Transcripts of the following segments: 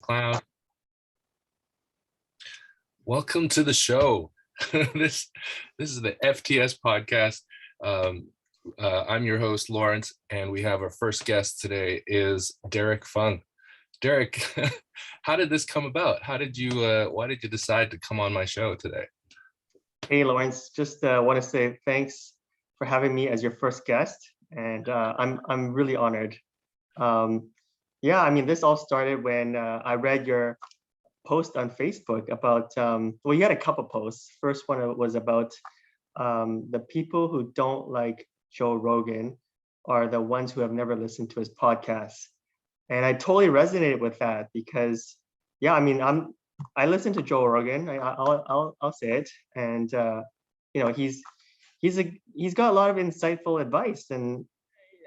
Cloud. Welcome to the show. This is the FTS podcast. I'm your host, Lawrence, and we have our first guest today is Derek Fung. Derek, how did this come about? Why did you decide to come on my show today? Hey, Lawrence, just want to say thanks for having me as your first guest, and I'm really honored. This all started when I read your post on Facebook about, you had a couple posts. First one was about the people who don't like Joe Rogan are the ones who have never listened to his podcast. And I totally resonated with that because, I listen to Joe Rogan. I'll say it, and he's got a lot of insightful advice, and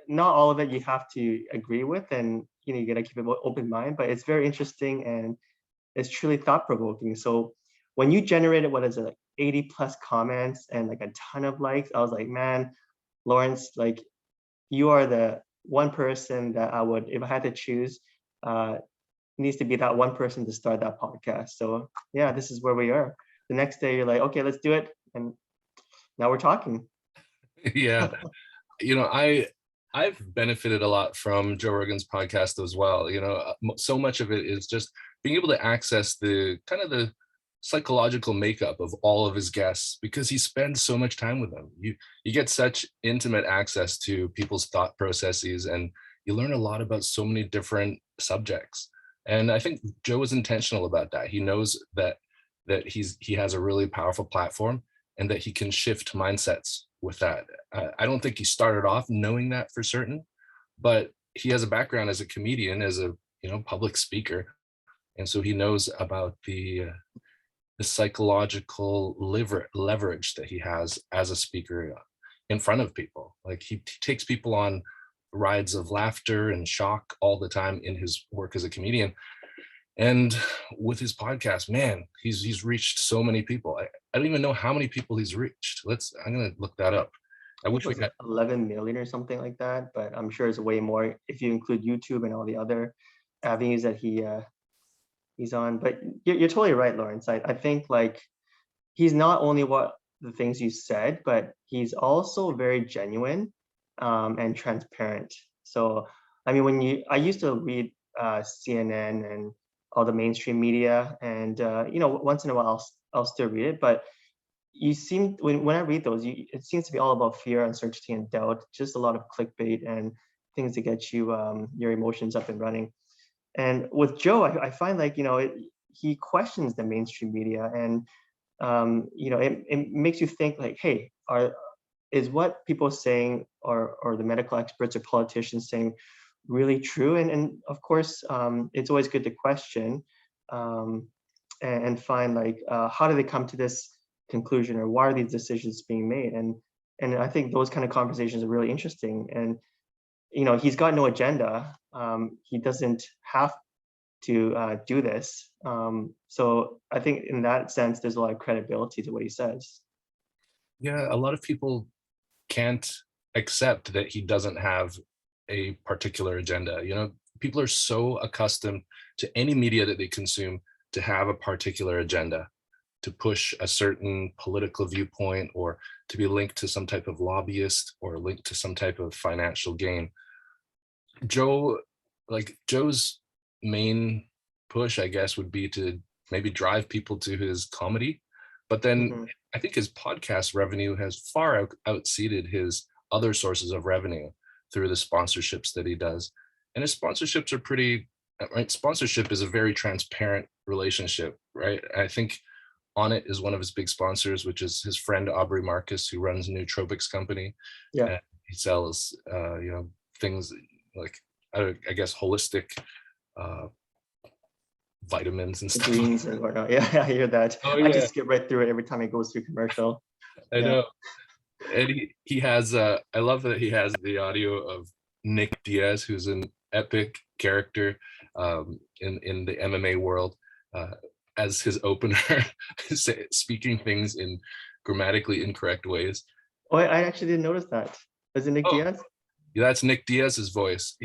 not all of it you have to agree with, and you gotta keep an open mind. But it's very interesting and it's truly thought provoking. So when you generated 80 plus comments and like a ton of likes, I was like, man, Lawrence, like you are the one person that I would, if I had to choose, needs to be that one person to start that podcast. So yeah, this is where we are. The next day you're like, okay, let's do it. And now we're talking. Yeah. I've benefited a lot from Joe Rogan's podcast as well. So much of it is just being able to access the kind of the psychological makeup of all of his guests, because he spends so much time with them. You get such intimate access to people's thought processes, and you learn a lot about so many different subjects. And I think Joe is intentional about that. He knows that he has a really powerful platform and that he can shift mindsets with that. I don't think he started off knowing that for certain, but he has a background as a comedian, as a public speaker, and so he knows about the psychological leverage that he has as a speaker in front of people. Like he takes people on rides of laughter and shock all the time in his work as a comedian. And with his podcast, man, he's reached so many people. I don't even know how many people he's reached. I'm gonna look that up. I wish we had 11 million or something like that, but I'm sure it's way more if you include YouTube and all the other avenues that he's on. But you're totally right, Lawrence. I think like he's not only what the things you said, but he's also very genuine and transparent. So I mean, I used to read CNN and all the mainstream media, and once in a while I'll still read it, but you seem when I read those, it seems to be all about fear, uncertainty, and doubt. Just a lot of clickbait and things to get you your emotions up and running. And with Joe, I find like he questions the mainstream media, and it makes you think like, hey, is what people saying or the medical experts or politicians saying really true? And of course, it's always good to question and find like how do they come to this conclusion, or why are these decisions being made? And I think those kind of conversations are really interesting. And he's got no agenda. He doesn't have to do this. So I think in that sense, there's a lot of credibility to what he says. Yeah, a lot of people can't accept that he doesn't have a particular agenda. People are so accustomed to any media that they consume to have a particular agenda, to push a certain political viewpoint, or to be linked to some type of lobbyist, or linked to some type of financial gain. Joe's main push, I guess, would be to maybe drive people to his comedy. But then I think his podcast revenue has far outseeded his other sources of revenue through the sponsorships that he does. And his sponsorships are pretty, right? Sponsorship is a very transparent relationship, right? I think On It is one of his big sponsors, which is his friend Aubrey Marcus, who runs Nootropics company. Yeah. And he sells, things like, I guess, holistic vitamins and stuff. Greens and whatnot. Yeah, I hear that. Oh, I just skip right through it every time it goes through commercial. I know. And he has, I love that he has the audio of Nick Diaz, who's an epic character in the MMA world, as his opener, speaking things in grammatically incorrect ways. Oh, I actually didn't notice that. Is it Nick Diaz? that's Nick Diaz's voice.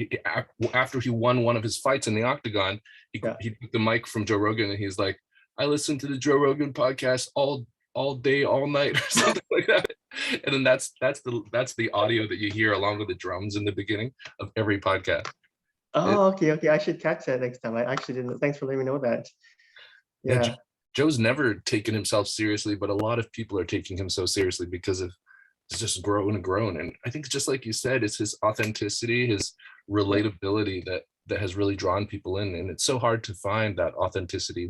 After he won one of his fights in the octagon, Yeah. he took the mic from Joe Rogan and he's like, I listen to the Joe Rogan podcast all day, all night, or something like that. And then that's the audio that you hear along with the drums in the beginning of every podcast. Oh, okay, okay. I should catch that next time. I actually didn't. Thanks for letting me know that. Yeah, Yeah. Joe's never taken himself seriously, but a lot of people are taking him so seriously because of it's just grown and grown. And I think just like you said, it's his authenticity, his Yeah. relatability that has really drawn people in. And it's so hard to find that authenticity.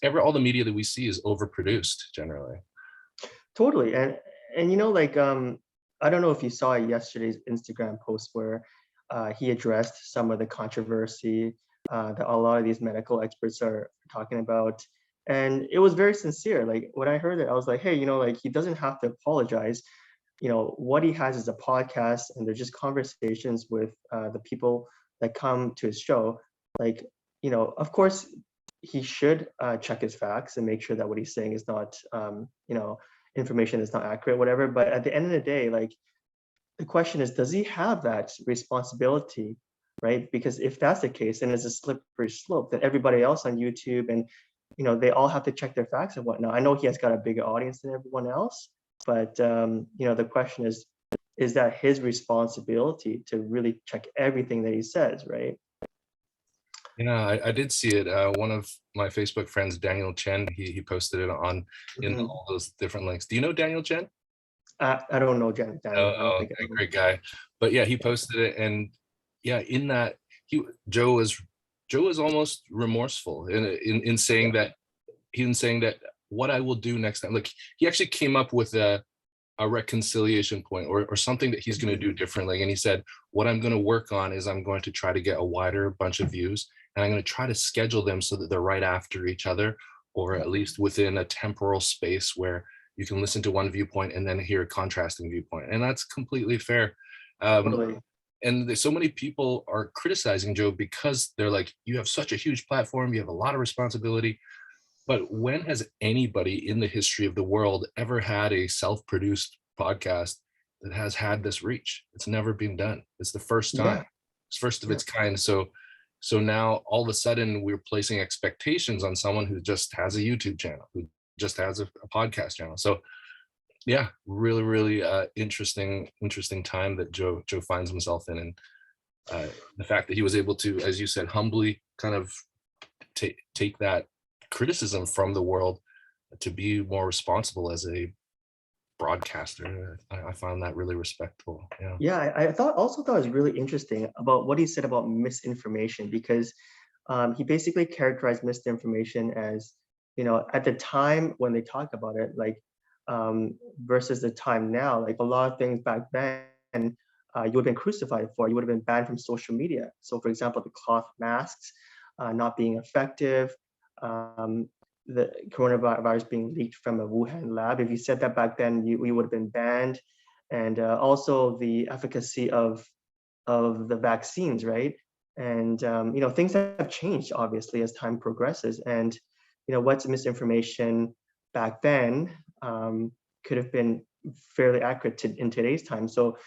All the media that we see is overproduced generally. Totally. And you know, like I don't know if you saw yesterday's Instagram post where he addressed some of the controversy that a lot of these medical experts are talking about. And it was very sincere. Like when I heard it, I was like, hey, you know, like he doesn't have to apologize. You know, what he has is a podcast and they're just conversations with the people that come to his show. Like, you know, of course he should check his facts and make sure that what he's saying is not, you know, information that's not accurate, whatever. But at the end of the day, like the question is, does he have that responsibility, right? Because if that's the case, then it's a slippery slope that everybody else on YouTube and you know they all have to check their facts and whatnot. I know he has got a bigger audience than everyone else, but you know the question is that his responsibility to really check everything that he says, right? Yeah, I did see it. One of my Facebook friends, Daniel Chen, he posted it on in Mhm. all those different links. Do you know Daniel Chen? I don't know Daniel. I don't Oh, think I okay, know him. great guy. But yeah, he posted it, and yeah, in that he Joe was almost remorseful in Yeah. saying that what I will do next time. Like he actually came up with a reconciliation point or something that he's going to Mhm. do differently. And he said, what I'm going to work on is I'm going to try to get a wider bunch of views and I'm going to try to schedule them so that they're right after each other, or Yeah. at least within a temporal space where you can listen to one viewpoint and then hear a contrasting viewpoint. And that's completely fair. Um, Totally. and so many people are criticizing Joe because they're like, you have such a huge platform, you have a lot of responsibility, but when has anybody in the history of the world ever had a self-produced podcast that has had this reach? It's never been done. It's the first time. Yeah. It's first of Yeah. its kind. So now all of a sudden we're placing expectations on someone who just has a YouTube channel, who just has a podcast channel. So yeah, really, really interesting time that Joe finds himself in. And the fact that he was able to, as you said, humbly kind of take that criticism from the world to be more responsible as a broadcaster. I found that really respectful. Yeah. Yeah, I thought it was really interesting about what he said about misinformation because he basically characterized misinformation as, you know, at the time when they talk about it, like versus the time now, like a lot of things back then you would have been crucified for, you would have been banned from social media. So for example, the cloth masks not being effective, um, the coronavirus being leaked from a Wuhan lab. If you said that back then, we would have been banned and also the efficacy of the vaccines, right? And you know, things have changed obviously as time progresses. And you know, what's misinformation back then could have been fairly accurate in today's time. So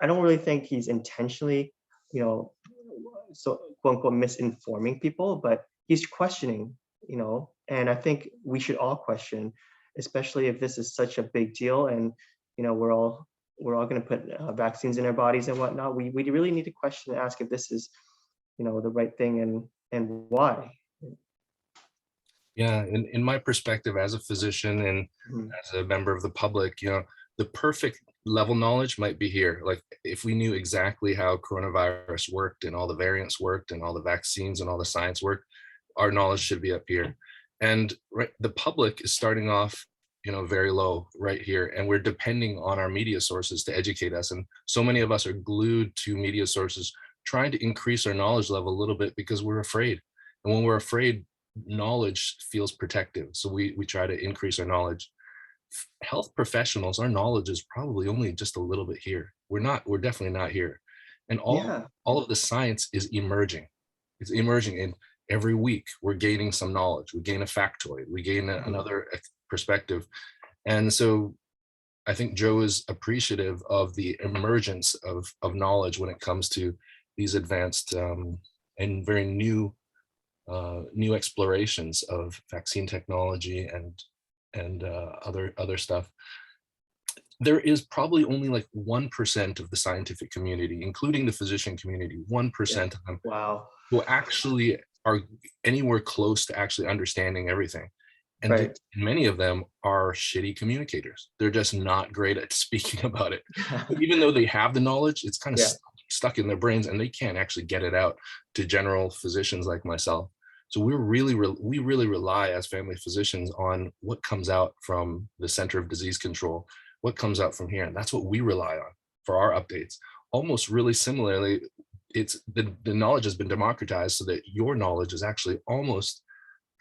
I don't really think he's intentionally, you know, so quote unquote misinforming people, but he's questioning, you know, and I think we should all question, especially if this is such a big deal and you know we're all going to put vaccines in our bodies and whatnot. We really need to question and ask if this is, you know, the right thing and why. Yeah. In my perspective as a physician and Mhm. as a member of the public, the perfect level knowledge might be here. Like if we knew exactly how coronavirus worked and all the variants worked and all the vaccines and all the science worked, our knowledge should be up here. And right, the public is starting off, very low right here, and we're depending on our media sources to educate us. And so many of us are glued to media sources, trying to increase our knowledge level a little bit because we're afraid. And when we're afraid, knowledge feels protective. So we try to increase our knowledge. Health professionals, our knowledge is probably only just a little bit here. We're definitely not here. And Yeah. all of the science is emerging. It's emerging, and every week we're gaining some knowledge. We gain a factoid, we gain Mhm. another perspective. And so I think Joe is appreciative of the emergence of knowledge when it comes to these advanced and very new explorations of vaccine technology and other stuff. There is probably only like 1% of the scientific community, including the physician community, Yeah. 1% of them Wow. who actually are anywhere close to actually understanding everything. And Right. many of them are shitty communicators. They're just not great at speaking about it. But even though they have the knowledge, it's kind of Yeah. stuck in their brains and they can't actually get it out to general physicians like myself. So we really rely as family physicians on what comes out from the Center of Disease Control, what comes out from here. And that's what we rely on for our updates. Almost really similarly, it's the knowledge has been democratized so that your knowledge is actually almost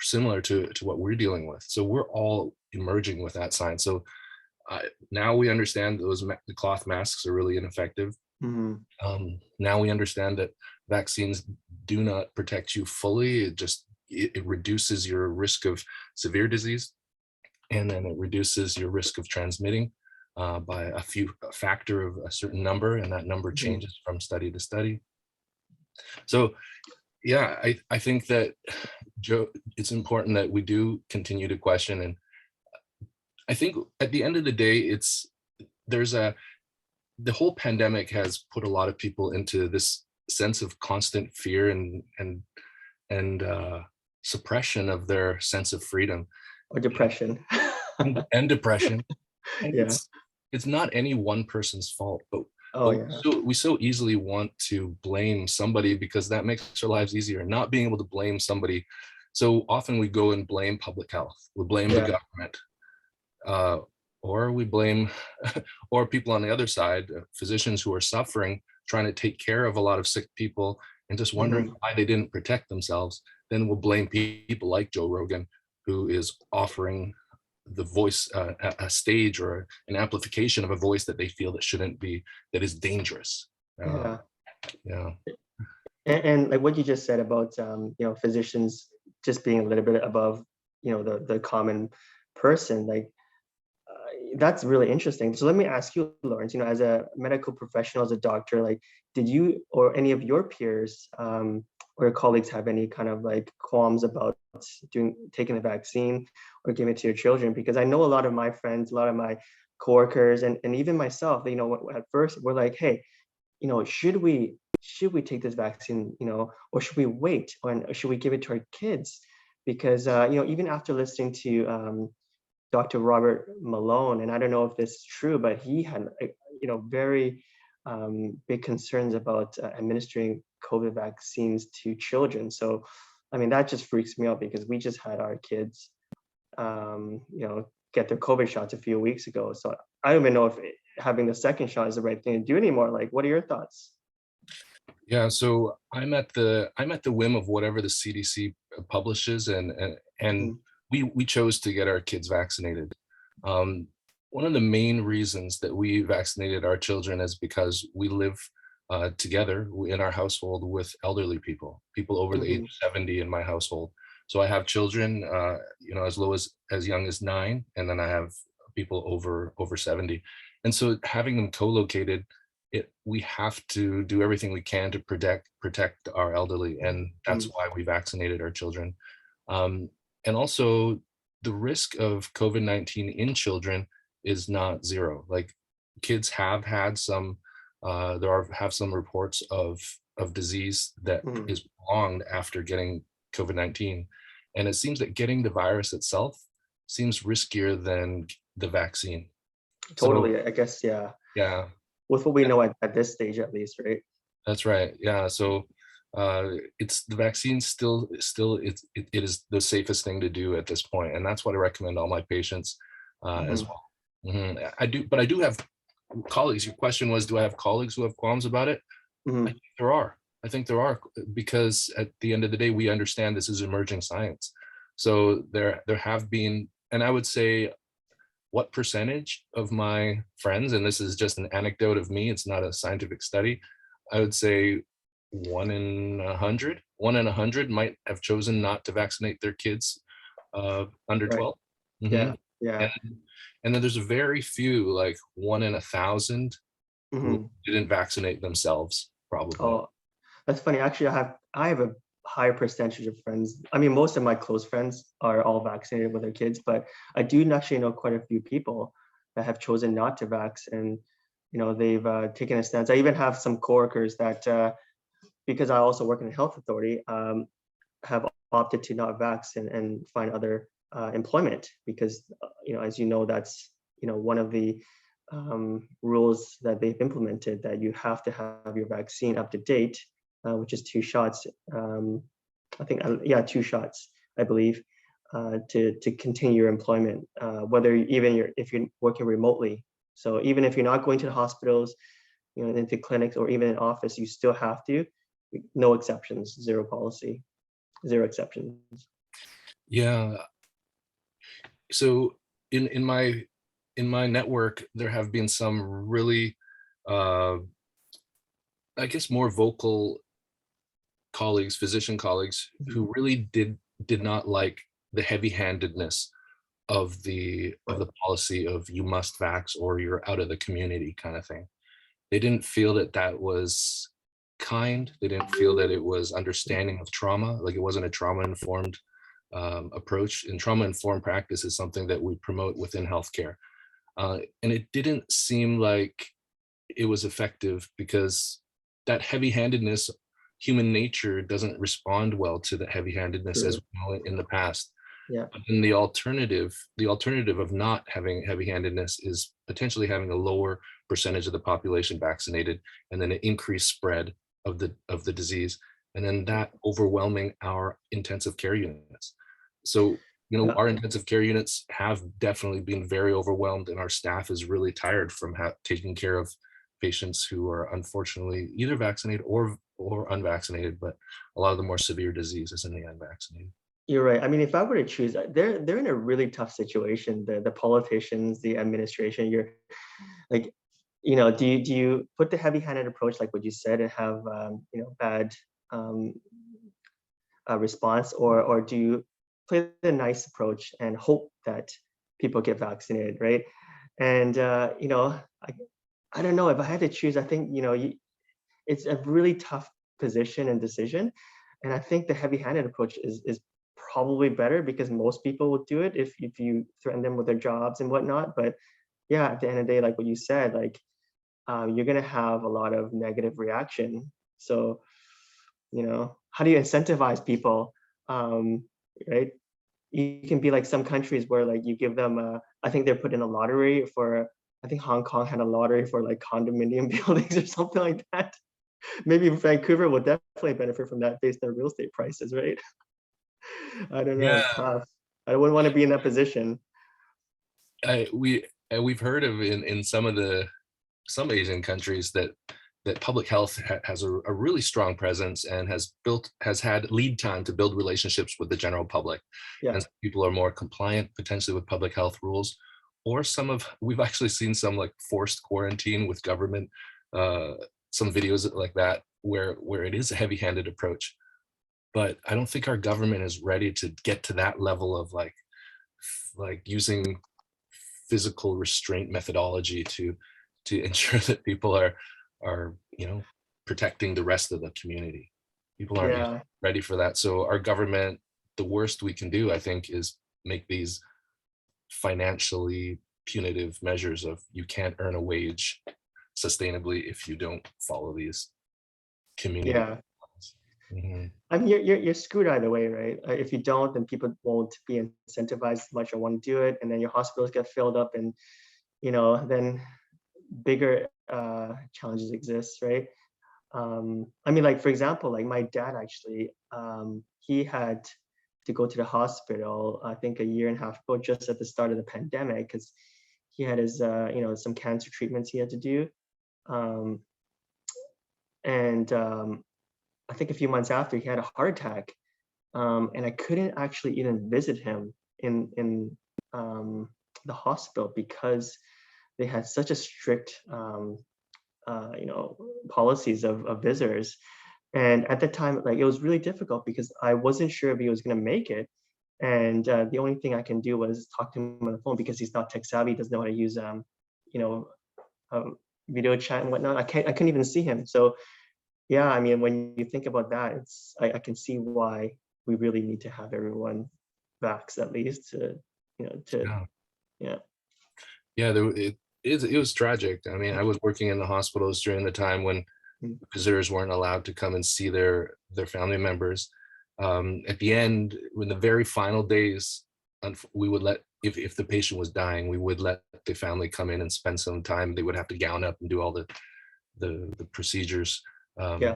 similar to what we're dealing with. So we're all emerging with that science. So now we understand the cloth masks are really ineffective. Mhm. Now we understand that vaccines do not protect you fully. It reduces your risk of severe disease, and then it reduces your risk of transmitting by a factor of a certain number, and that number Mhm. changes from study to study. So yeah, I think that Joe, it's important that we do continue to question. And I think at the end of the day, there's a the whole pandemic has put a lot of people into this sense of constant fear and suppression of their sense of freedom Or depression. and depression. And Yeah. it's not any one person's fault, Oh, but yeah. we so easily want to blame somebody because that makes our lives easier. Not being able to blame somebody, so often we go and blame public health, we blame the Yeah. government, uh, or we blame or people on the other side, physicians who are suffering, trying to take care of a lot of sick people and just wondering Mhm. why they didn't protect themselves. Then we'll blame people like Joe Rogan, who is offering the voice, a stage or an amplification of a voice that they feel that shouldn't be, that is dangerous. Uh, Yeah. yeah. And like what you just said about physicians just being a little bit above the common person, like that's really interesting. So let me ask you, Lawrence, as a medical professional, as a doctor, like did you or any of your peers or your colleagues have any kind of like qualms about taking the vaccine or giving it to your children? Because I know a lot of my friends, a lot of my coworkers, and even myself, at first we're like, hey, should we take this vaccine, or should we wait, or should we give it to our kids? Because even after listening to Dr. Robert Malone, and I don't know if this is true, but he had very big concerns about administering COVID vaccines to children. So, I mean, that just freaks me out because we just had our kids, get their COVID shots a few weeks ago. So I don't even know if having the second shot is the right thing to do anymore. Like, what are your thoughts? Yeah, so I'm at the whim of whatever the CDC publishes, and Mhm. we chose to get our kids vaccinated. Um, One of the main reasons that we vaccinated our children is because we live together in our household with elderly people over the age Mhm. of 70 in my household. So I have children, as low as young as 9, and then I have people over 70. And so having them co-located, we have to do everything we can to protect our elderly, and that's Mhm. why we vaccinated our children. Um, and also, the risk of COVID-19 in children is not zero. Like kids have had some, have some reports of disease that Mhm. is prolonged after getting COVID-19, and it seems that getting the virus itself seems riskier than the vaccine. So Totally. I guess, yeah. yeah. With what we know at this stage, at least, right? That's right. Yeah. So it's the vaccine still it is the safest thing to do at this point, and that's what I recommend all my patients as Mhm. well. But I do have colleagues. Your question was, do I have colleagues who have qualms about it? I Mhm. think there are. I think there are because at the end of the day, we understand this is emerging science. So there have been, and I would say what percentage of my friends, and this is just an anecdote of me, it's not a scientific study, I would say 1 in 100 might have chosen not to vaccinate their kids under Right. 12. Hmm. Yeah. Yeah. And and then there's a very few, like 1 in 1,000 who Mhm. didn't vaccinate themselves, probably. Oh, that's funny. Actually, I have a higher percentage of friends. I mean, most of my close friends are all vaccinated with their kids, but I do actually know quite a few people that have chosen not to vax, and they've taken a stance. I even have some coworkers that, because I also work in a health authority, have opted to not vax and find other employment because as you know, that's one of the rules that they've implemented, that you have to have your vaccine up to date, which is 2 shots. I think, yeah, 2 shots, I believe, to continue your employment, whether if you're working remotely. So even if you're not going to the hospitals, into clinics or even in office, you still have to. No exceptions, zero policy, zero exceptions. Yeah. So in my network, there have been some really, uh, I guess, more vocal colleagues, physician colleagues, Mhm. who really did not like the heavy-handedness of the policy of you must vax or you're out of the community kind of thing. They didn't feel that that was kind. They didn't feel that it was understanding of trauma, like it wasn't a trauma-informed approach. And trauma-informed practice is something that we promote within healthcare. And it didn't seem like it was effective because that heavy-handedness, human nature doesn't respond well to the heavy-handedness as True. we know it in the past. Yeah. But then the alternative of not having heavy-handedness is potentially having a lower percentage of the population vaccinated, and then an increased spread of the disease, and then that overwhelming our intensive care units. So, Yeah. our intensive care units have definitely been very overwhelmed, and our staff is really tired from taking care of patients who are unfortunately either vaccinated or unvaccinated, but a lot of the more severe disease is in the unvaccinated. You're right. I mean, if I were to choose, they're in a really tough situation. The politicians, the administration. You're like, do you put the heavy-handed approach, like what you said, and have bad um, response, or do you play the nice approach and hope that people get vaccinated, right? And I don't know, if I had to choose. I think it's a really tough position and decision, and I think the heavy-handed approach is probably better because most people will do it if you threaten them with their jobs and whatnot. But yeah, at the end of the day, like what you said, like you're gonna have a lot of negative reaction. So how do you incentivize people, um, right? You can be like some countries where like you give them I think they're put in a lottery for, I think Hong Kong had a lottery for like condominium buildings or something like that. Maybe Vancouver will definitely benefit from that based on real estate prices, right? I don't know, it's Yeah, tough. I wouldn't want to be in that position. we've heard of in some Asian countries that public health has a really strong presence and has had lead time to build relationships with the general public, Yeah. and some people are more compliant potentially with public health rules, or we've actually seen some like forced quarantine with government, uh, some videos like that where it is a heavy-handed approach. But I don't think our government is ready to get to that level of like using physical restraint methodology to ensure that people are protecting the rest of the community. People aren't yet Yeah. ready for that. So our government, the worst we can do, I think, is make these financially punitive measures of you can't earn a wage sustainably if you don't follow these community Yeah. guidelines. Mhm. I mean, you're screwed either way, right? If you don't, then people won't be incentivized as much or want to do it, and then your hospitals get filled up, and then bigger challenges exist, right? I mean, like for example, like my dad actually, he had to go to the hospital, I think a year and a half ago, just at the start of the pandemic, because he had his, some cancer treatments he had to do, um, and I think a few months after he had a heart attack, and I couldn't actually even visit him in the hospital because they had such a strict policies of visitors. And at the time, like it was really difficult because I wasn't sure if he was going to make it. and the only thing I can do was talk to him on the phone because he's not tech savvy, doesn't know how to use you know video chat and whatnot. I couldn't even see him. So yeah, I mean, when you think about that, I can see why we really need to have everyone vax at least to, to Yeah. yeah. Yeah, it was tragic. I mean, I was working in the hospitals during the time when Mm, visitors weren't allowed to come and see their family members. At the end, when the very final days, we would let if the patient was dying, we would let the family come in and spend some time. They would have to gown up and do all the procedures. yeah,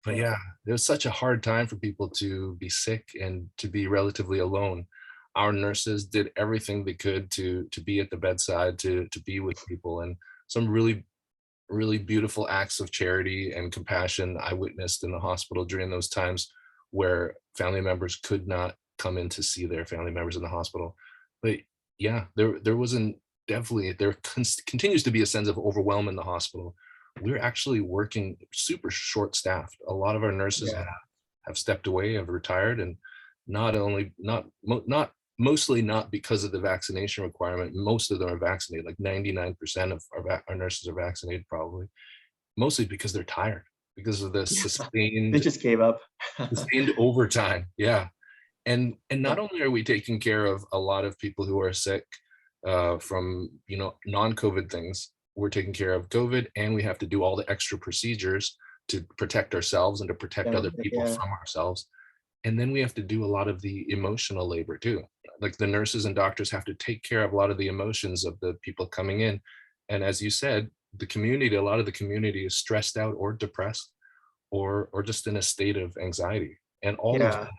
But yeah, yeah, it was such a hard time for people to be sick and to be relatively alone. Our nurses did everything they could to be at the bedside, to be with people, and some really beautiful acts of charity and compassion I witnessed in the hospital during those times where family members could not come in to see their family members in the hospital. But yeah, there wasn't definitely there continues to be a sense of overwhelm in the hospital. We're actually working super short staffed. A lot of our nurses yeah, have stepped away, have retired, and not only not mostly not because of the vaccination requirement. Most of them are vaccinated. Like 99% of our nurses are vaccinated, probably. Mostly because they're tired, because of the yeah. They sustained just gave up. sustained overtime. Yeah, and Yeah, not only are we taking care of a lot of people who are sick from non-COVID things, we're taking care of COVID, and we have to do all the extra procedures to protect ourselves and to protect yeah, other people yeah, from ourselves. And then we have to do a lot of the emotional labor too. Like the nurses and doctors have to take care of a lot of the emotions of the people coming in. And as you said, a lot of the community is stressed out or depressed or just in a state of anxiety. And all of yeah, that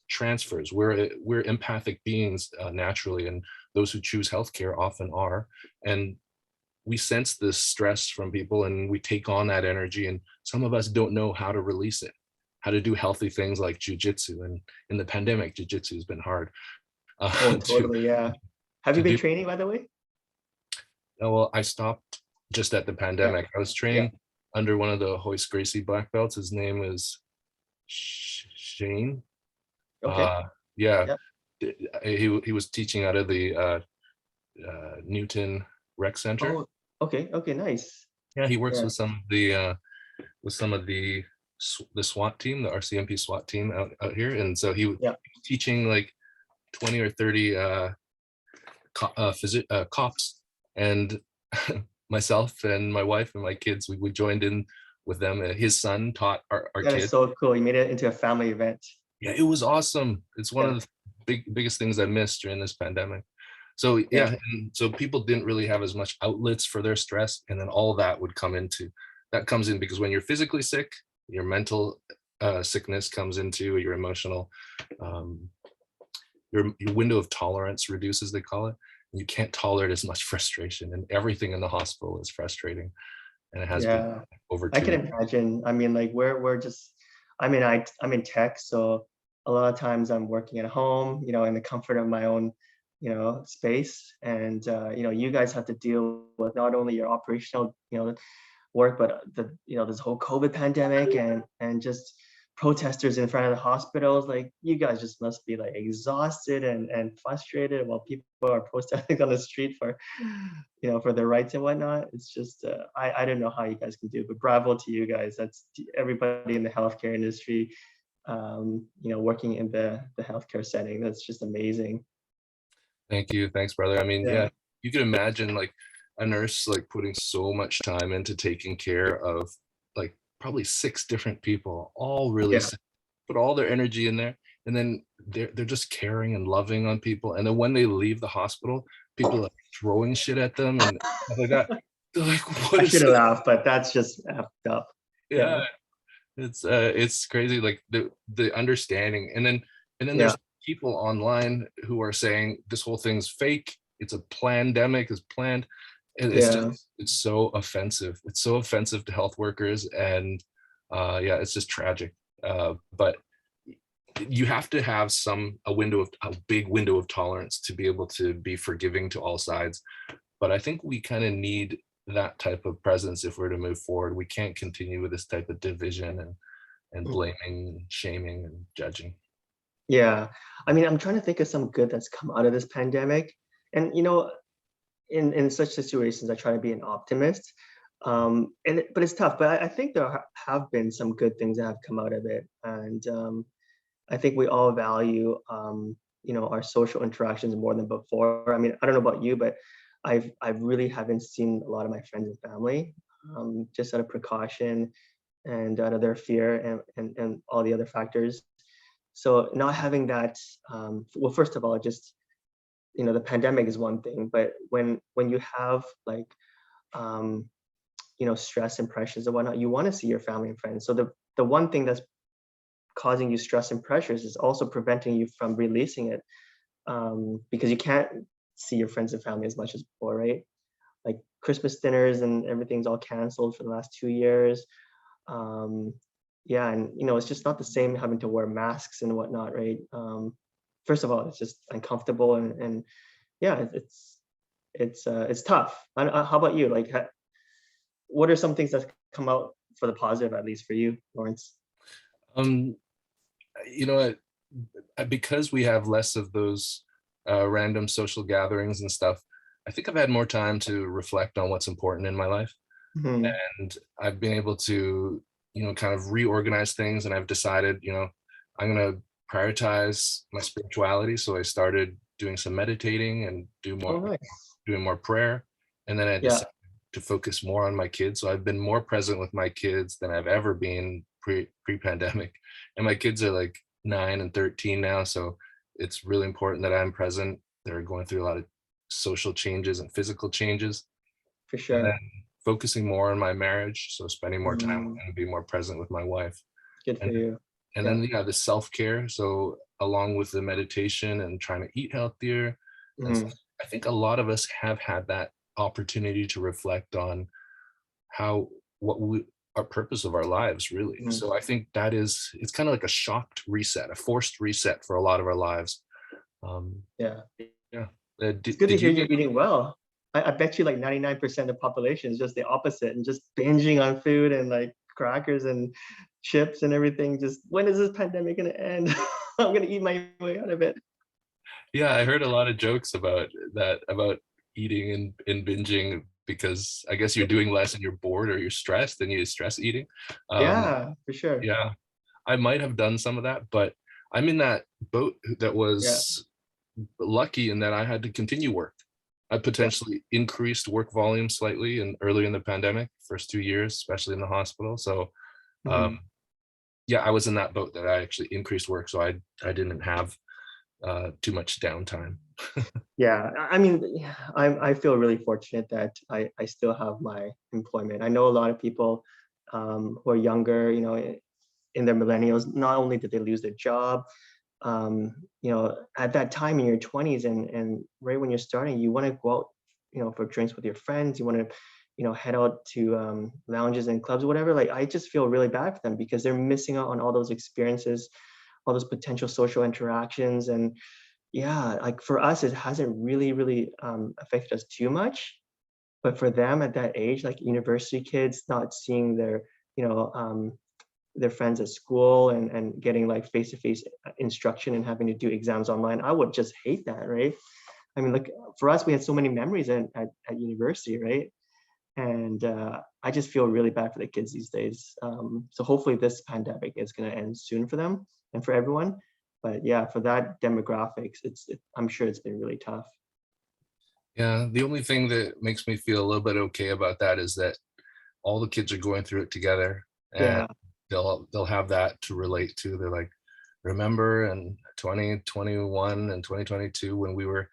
transfers. We're empathic beings naturally, and those who choose healthcare often are. And we sense this stress from people and we take on that energy, and some of us don't know how to release it, how to do healthy things like jujitsu. And in the pandemic, jujitsu has been hard oh, to totally, yeah. Have to you been do. training, by the way? Oh, well, I stopped just at the Yeah, pandemic. I was yeah, training under one of the Hoist Gracie black belts. His name is Shane. okay, Uh, yeah, yeah. he was teaching out of the Newton Rec Center. Oh, okay, okay, nice. Yeah, he works Yeah, with some of the SWAT team, the RCMP SWAT team out here, and so he was yeah, teaching like 20 or 30 cops, and myself and my wife and my kids, we joined in with them. His son taught our that is kids. so cool. You made it into a family event. Yeah, it was awesome. It's one Yeah, of the biggest things I missed during this pandemic. So yeah, yeah, and so people didn't really have as much outlets for their stress, and then all that would come into that comes in because when you're physically sick, your mental sickness comes into your emotional. Um, your window of tolerance reduces, they call it. You can't tolerate as much frustration, and everything in the hospital is frustrating, and it has been yeah. over I can 2 years. imagine. I mean, like we're just I mean, I'm in tech, so a lot of times I'm working at home, in the comfort of my own, space. And you guys have to deal with not only your operational, work, but this whole COVID pandemic and just protesters in front of the hospitals. Like you guys just must be like exhausted and frustrated while people are protesting on the street for for their rights and whatnot. It's just I don't know how you guys can do it, but bravo to you guys. That's everybody in the healthcare industry, working in the healthcare setting. That's just amazing. Thank you. Thanks, brother. I mean, Yeah, yeah, you can imagine like a nurse like putting so much time into taking care of like probably 6 different people, all really yeah. sick, put all their energy in there, and then they're just caring and loving on people. And then when they leave the hospital, people are throwing shit at them and stuff like that. They're like, I what is should have this? laughed, but that's just effed up. Yeah, Yeah, it's crazy, like the understanding. And then yeah, there's people online who are saying this whole thing's fake, it's a pandemic, it's planned. And it's yeah. just it's so offensive. It's so offensive to health workers, and yeah, it's just tragic. But you have to have a big window of tolerance to be able to be forgiving to all sides. But I think we kind of need that type of presence if we're to move forward. We can't continue with this type of division and Mm. blaming, shaming, and judging. Yeah. I mean, I'm trying to think of some good that's come out of this pandemic. And in such situations, I try to be an optimist. But it's tough. But I think there have been some good things that have come out of it. And I think we all value our social interactions more than before. I mean, I don't know about you, but I really haven't seen a lot of my friends and family, just out of precaution and out of their fear and all the other factors. So not having that, well, first of all, just the pandemic is one thing, but when you have like um, stress and pressures and whatnot, you want to see your family and friends. So the one thing that's causing you stress and pressures is also preventing you from releasing it, because you can't see your friends and family as much as before, right? Like Christmas dinners and everything's all canceled for the last 2 years. Um, yeah, and it's just not the same having to wear masks and whatnot, right? First of all, it's just uncomfortable, and yeah, it's tough. How about you? Like, what are some things that come out for the positive, at least for you, Lawrence? Um, you know what? Because we have less of those random social gatherings and stuff, I think I've had more time to reflect on what's important in my life. Mhm. And I've been able to, kind of reorganize things. And I've decided, I'm going to prioritize my spirituality. So I started doing some meditating and Oh, nice. doing more prayer. And then I Yeah. decided to focus more on my kids. So I've been more present with my kids than I've ever been pre-pandemic. And my kids are like 9 and 13 now. So it's really important that I'm present. They're going through a lot of social changes and physical changes. For And then sure. focusing more on my marriage, so spending more time Mm, and be more present with my wife. good for And you. and Yeah. then yeah, the self-care. So along with the meditation and trying to eat healthier and stuff, Mhm. I think a lot of us have had that opportunity to reflect on how what we our purpose of our lives really. Mhm. So I think it's kind of like a shocked reset, a forced reset for a lot of our lives. Um, Yeah. yeah. It's good to Did hear you you're get eating well. I bet you like 99% of the population is just the opposite and just binging on food and like crackers and chips and everything. Just when is this pandemic gonna end? I'm gonna eat my way out of it. Yeah, I heard a lot of jokes about that, about eating and binging because I guess you're doing less and you're bored or you're stressed and you stress eating. Um, Yeah, for sure. yeah, I might have done some of that, but I'm in that boat that Yeah, was lucky in that I had to continue work. I yeah. potentially increased work volume slightly and early in the pandemic, first 2 years, especially in the hospital. So Mhm. um, yeah, I was in that boat that I actually increased work, so I didn't have too much downtime. Yeah, I mean, yeah, I feel really fortunate that I still have my employment. I know a lot of people who are younger, in their millennials. Not only did they lose their job, at that time in your 20s and right when you're starting, you want to go out, for drinks with your friends. You want to, head out to lounges and clubs, whatever. Like, I just feel really bad for them because they're missing out on all those experiences, all those potential social interactions, and yeah, like for us, it hasn't really affected us too much. But for them at that age, like university kids, not seeing you know, um, their friends at school and getting like face-to-face instruction and having to do exams online, I would just hate that, right? I mean, like for us, we had so many memories at university, right? And I just feel really bad for the kids these days. So hopefully this pandemic is going to end soon for them and for everyone. But yeah, for that demographics, I'm sure it's been really tough. Yeah, the only thing that makes me feel a little bit okay about that is that all the kids are going through it together, and Yeah. they'll have that to relate to. They're like, remember in 2021 and 2022 when we were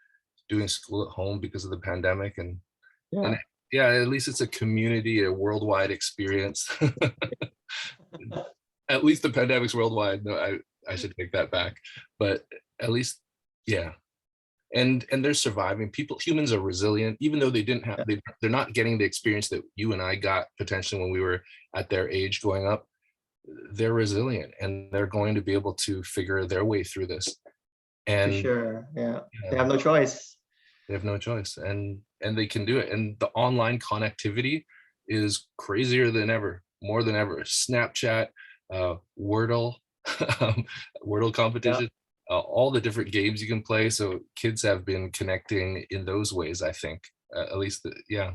doing school at home because of the pandemic, and Yeah. yeah, at least it's a community, a worldwide experience. At least the pandemic's worldwide. No, I should take that back. But at least, yeah, and they're surviving. Humans are resilient even though Yeah. they're not getting the experience that you and I got potentially when we were at their age growing up. They're resilient and they're going to be able to figure their way through this, For and sure. Yeah. They yeah, have no choice. they have no choice, and they can do it. And the online connectivity is crazier than ever, more than ever. Snapchat, Wordle, Wordle Yeah. competition. all the different games you can play. So kids have been connecting in those ways, I think, at least, yeah.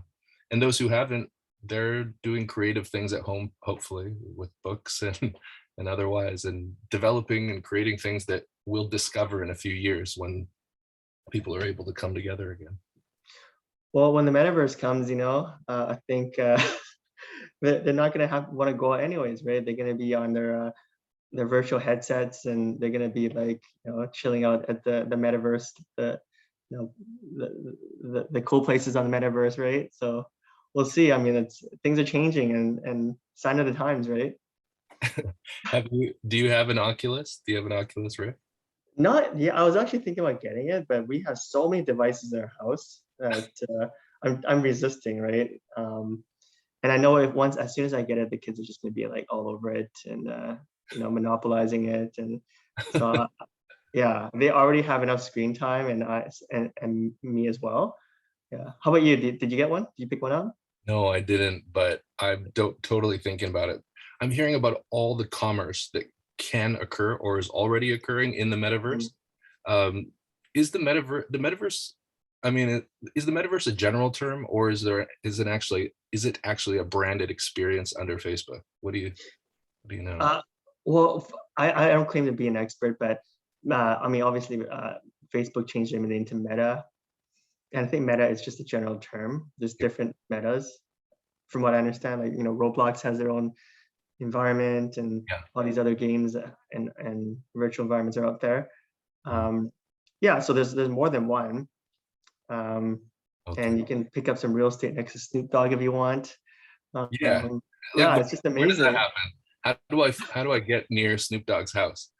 And those who haven't, they're doing creative things at home, hopefully, with books and otherwise, and developing and creating things that we'll discover in a few years when people are able to come together again. Well, when the metaverse comes, I think they're not gonna have want to go out anyways, right? They're gonna be on their virtual headsets, and they're gonna be like, chilling out at the metaverse, you know the cool places on the metaverse, right? So we'll see. I mean, it's things are changing, and sign of the times, right? Do you have an Oculus? Do you have an Oculus Rift? Not yeah, I was actually thinking about getting it, but we have so many devices in our house that I'm resisting, right? And I know if once as soon as I get it, the kids are just gonna be like all over it, and monopolizing it, and so yeah, they already have enough screen time, and and me as well. Yeah. How about you? Did you get one? Did you pick one up? No, I didn't, but I'm totally thinking about it. I'm hearing about all the commerce that can occur or is already occurring in the metaverse. Mm. Um, is the metaverse? I mean, is the metaverse a general term, or is it actually a branded experience under Facebook? What do you know? Well, I don't claim to be an expert, but I mean, obviously, Facebook changed their name to Meta, and I think Meta is just a general term. There's different metas, from what I understand. Like, Roblox has their own environment, and Yeah. all these other games and virtual environments are out there. Mhm. Yeah, so there's more than one, um, Okay. and you can pick up some real estate next to Snoop Dogg if you want. Yeah. Um, Like, yeah, it's just where does that amazing. happen? How do I get near Snoop Dogg's house?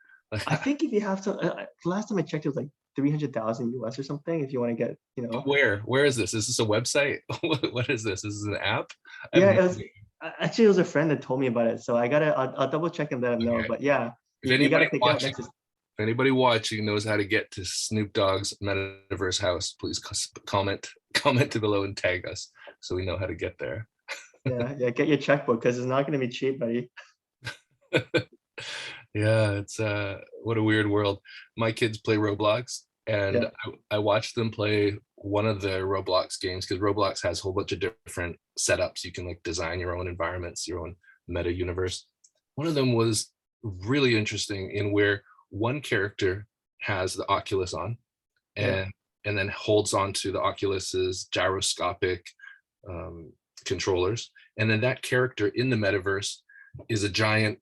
I think if you have to, last time I checked, it was like 300,000 US or something. If you want to get, But where? Where is this? Is this a website? What is this? Is this an app? I have yeah, no idea. actually, it was a friend that told me about it. So I'll double check and let him know. Okay. But yeah, If you got to anybody pick it up watching next to. if anybody watching knows how to get to Snoop Dogg's metaverse house, please comment to below and tag us so we know how to get there. Yeah, yeah, get your checkbook because it's not going to be cheap, buddy. Yeah, it's what a weird world. My kids play Roblox, and Yeah, I watched them play one of the Roblox games because Roblox has a whole bunch of different setups. You can like design your own environments, your own meta universe. One of them was really interesting in where one character has the Oculus on, yeah, and then holds on to the Oculus's gyroscopic um, controllers, and then that character in the metaverse is a giant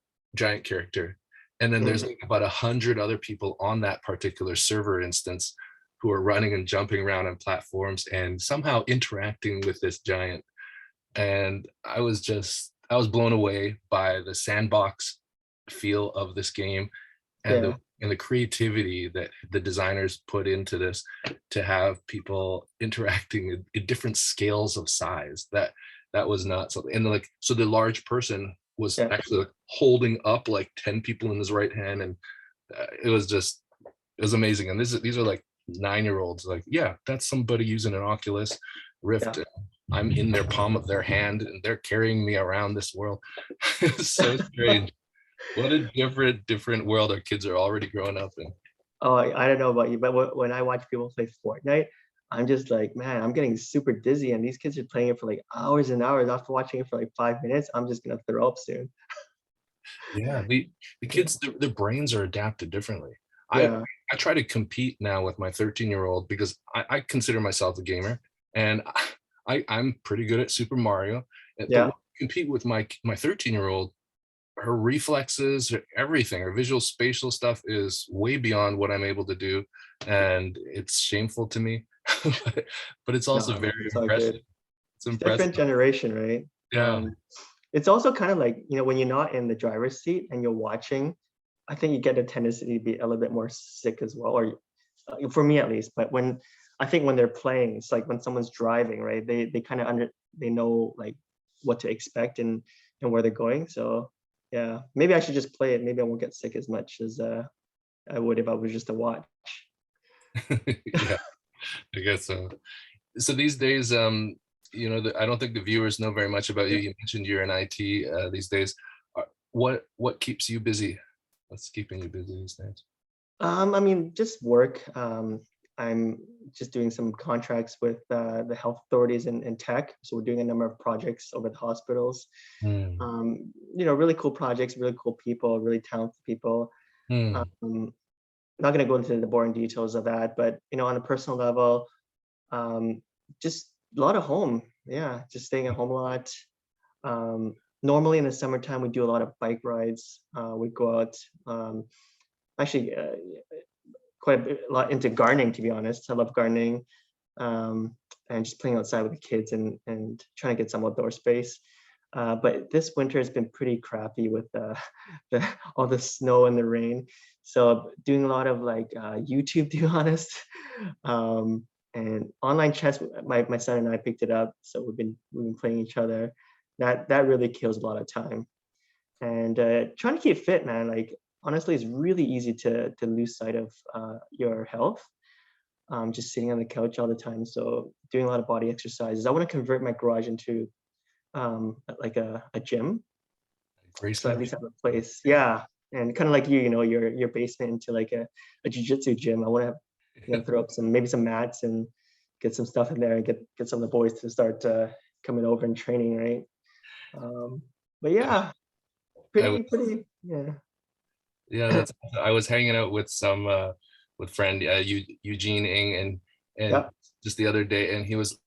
character, and then there's mm, like about 100 other people on that particular server instance who are running and jumping around on platforms and somehow interacting with this giant. And I was blown away by the sandbox feel of this game, and yeah, the creativity that the designers put into this to have people interacting in different scales of size. That was not something. And like, so the large person was yeah. actually like holding up like 10 people in his right hand, and it was amazing. And these are like 9-year olds, like, yeah, that's somebody using an Oculus Rift. Yeah. I'm in their palm of their hand and they're carrying me around this world. It's so strange. What a different world our kids are already growing up in. Oh, I don't know about you, but when I watch people play Fortnite, I'm just like, man, I'm getting super dizzy, and these kids are playing it for like hours and hours. After watching it for like 5 minutes, I'm just gonna throw up soon. Yeah, the kids, their brains are adapted differently. I Yeah, I try to compete now with my 13-year-old because I consider myself a gamer, and I'm pretty good at Super Mario. But when yeah, I compete with my 13-year-old, her reflexes, everything, her visual spatial stuff is way beyond what I'm able to do, and it's shameful to me. but, but it's also no, very it's all impressive. good. It's It's impressive. different generation, right? Yeah. It's also kind of like, when you're not in the driver's seat and you're watching, I think you get a tendency to be a little bit more sick as well, or for me at least. But I think when they're playing, it's like when someone's driving, right? They kind of they know like what to expect, and where they're going. So yeah, maybe I should just play it. Maybe I won't get sick as much as I would if I was just to watch. Yeah, I guess so. So these days, I don't think the viewers know very much about you. Yeah. You mentioned you're in IT these days. What keeps you busy? What's keeping you busy these days? I mean, just work. I'm just doing some contracts with the health authorities in tech. So we're doing a number of projects over the hospitals. Mm, Really cool projects, really cool people, really talented people. mm, Um, Not going to go into the boring details of that, but on a personal level, um, just a lot of home. Yeah, just staying at home a lot. Normally in the summertime, we do a lot of bike rides. We go out. Actually, quite a lot into gardening, to be honest. I love gardening, and just playing outside with the kids and trying to get some outdoor space. But this winter has been pretty crappy with all the snow and the rain. So doing a lot of like YouTube, to be honest, and online chess. My son and I picked it up, so we've been playing each other. That really kills a lot of time. And trying to keep fit, man. Like honestly, it's really easy to lose sight of your health, just sitting on the couch all the time. So doing a lot of body exercises. I want to convert my garage into like a gym. So at Grayson? least have a place. Yeah. And kind of like your basement into like a jiu-jitsu gym. I want to have, throw up maybe some mats and get some stuff in there and get some of the boys to start coming over and training, right? Um, but yeah, I was, yeah. yeah, that's, I was hanging out with some, with friend, Eugene Ng, and Yep. just the other day, and he was,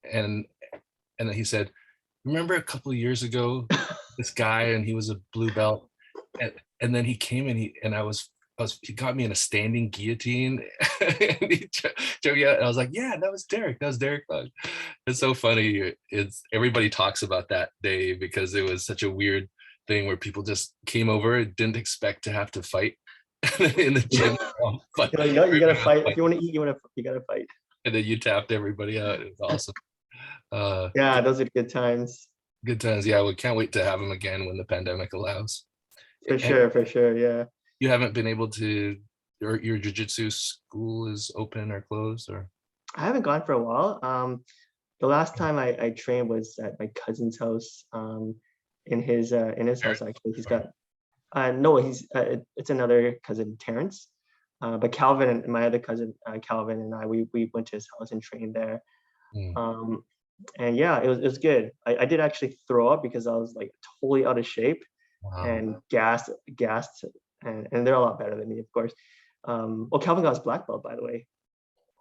and, and then he said, remember a couple of years ago, this guy, and he was a blue belt, and, and then he came and he got me in a standing guillotine, and yeah, and I was like, yeah, that was Derek Fung. It's so funny. It's everybody talks about that day because it was such a weird thing where people just came over, didn't expect to have to fight in the gym, but You gotta everybody was fight if you fighting, want to eat. You gotta fight. and then you tapped everybody out. It was awesome. Yeah, those are good times Good times. Yeah, we can't wait to have them again when the pandemic allows. for And sure. For sure. Yeah. you haven't been able to, your jujitsu school is open or closed or? I haven't gone for a while. The last time I trained was at my cousin's house. In his house actually. He's got no. It's another cousin, Terrence. But Calvin and my other cousin, Calvin and I, we went to his house and trained there. Mm, Um, and yeah, it was good. I did actually throw up because I was like totally out of shape wow. and gassed, and they're a lot better than me, of course. Well, Calvin got his black belt, by the way.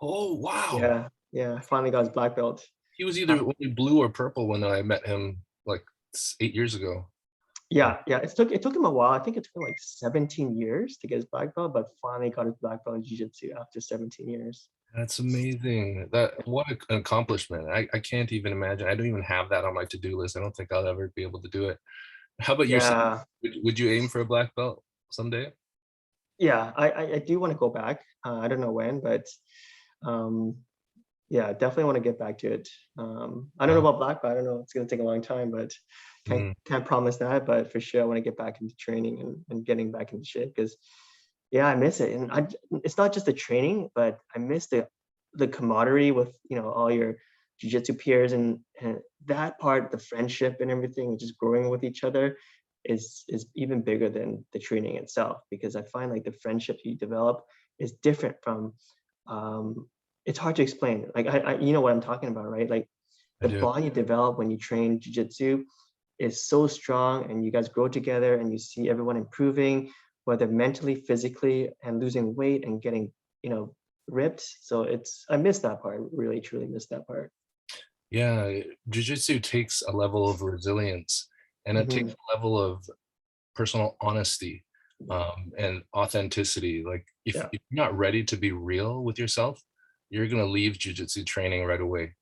Oh, wow. Yeah, yeah, finally got his black belt. He was Uh, either only blue or purple when I met him like 8 years ago. yeah, yeah, it took him a while. I think it took him like 17 years to get his black belt, but finally got his black belt in jiu-jitsu after 17 years. That's amazing. What an accomplishment. I can't even imagine. I don't even have that on my to-do list. I don't think I'll ever be able to do it. How about yourself? Yeah, Would you aim for a black belt someday? yeah, I do want to go back. I don't know when, but um, yeah, definitely want to get back to it. I don't know Wow. about black belt. I don't know. It's gonna take a long time, but can't Mm, can't promise that. But for sure, I want to get back into training and getting back into shape because yeah, I miss it. And it's not just the training, but I miss the camaraderie with all your jiu-jitsu peers and that part, the friendship and everything, just growing with each other is even bigger than the training itself because I find like the friendship you develop is different from it's hard to explain. Like you know what I'm talking about, right? Like I the do. bond you develop when you train jiu-jitsu is so strong and you guys grow together and you see everyone improving, whether mentally, physically, and losing weight and getting, you know, ripped. So I miss that part, really, truly miss that part. Yeah, jujitsu takes a level of resilience, and it takes Hmm. a level of personal honesty, and authenticity. Like Yeah. if you're not ready to be real with yourself, you're gonna leave jujitsu training right away Yeah.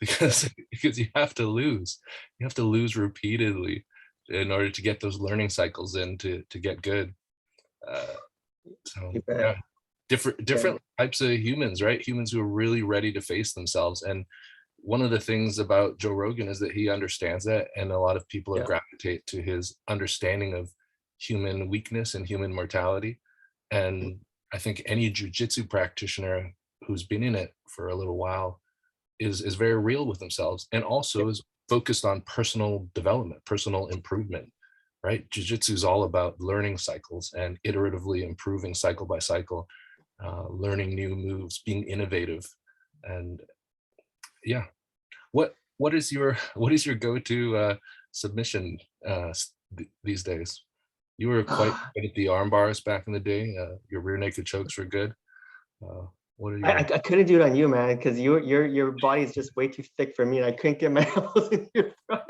because because you have to lose. You have to lose repeatedly in order to get those learning cycles in to get good. Uh, so You bet. yeah, different Yeah. different types of humans, right? Humans who are really ready to face themselves. And one of the things about Joe Rogan is that he understands that, and a lot of people Yeah. gravitate to his understanding of human weakness and human mortality. And I think any jujitsu practitioner who's been in it for a little while is very real with themselves, and Yeah. also is focused on personal development, personal improvement. right? Jiu-jitsu is all about learning cycles and iteratively improving cycle by cycle, learning new moves, being innovative. And yeah, what is your go-to submission these days? You were quite I, good at the arm bars back in the day. Your rear naked chokes were good. Uh, what are I your couldn't do it on you, man, because your body is just way too thick for me, and I couldn't get my elbows in your front.